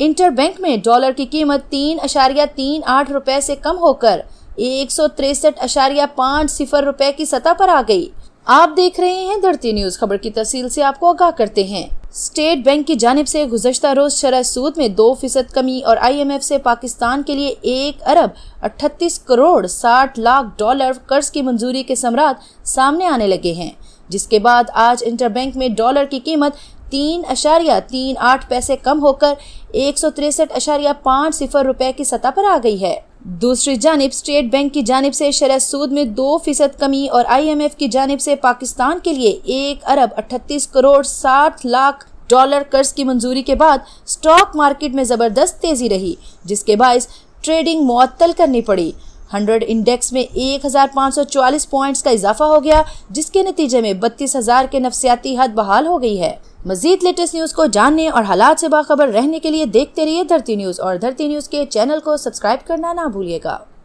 Inter bank में dollar की कीमत 3.38 रुपए से कम होकर 163.50 रुपए की सतह पर आ गई। आप देख रहे हैं धरती न्यूज। खबर की तफसील से आपको आगाह करते हैं। स्टेट बैंक की जानिब से गुज़श्ता रोज शरह सूद में 2% कमी और IMF से पाकिस्तान के लिए 1 अरब 38 करोड़ 60 लाख डॉलर कर्ज की मंजूरी के समरात सामने आने लगे हैं, जिसके बाद आज इंटरबैंक में डॉलर की कीमत 3.38 पैसे कम होकर 163.50 रुपए की सतह पर आ गई है। दूसरी जानिब स्टेट बैंक की जानिब से शरह सूद में 2% कमी और IMF की जानिब से पाकिस्तान के लिए 1 अरब 38 करोड़ 60 लाख डॉलर कर्ज की मंजूरी के बाद स्टॉक मार्केट में जबरदस्त तेजी रही, जिसके बायस ट्रेडिंग मुअत्तल करनी पड़ी। 100 इंडेक्स में 1544 पॉइंट्स का इजाफा हो गया, जिसके नतीजे में 32,000 के नफसियाती हद बहाल हो गई है। मजीद लेटेस्ट न्यूज को जानने और हालात से बाखबर रहने के लिए देखते रहिए धरती न्यूज और धरती न्यूज के चैनल को सब्सक्राइब करना ना भूलिएगा।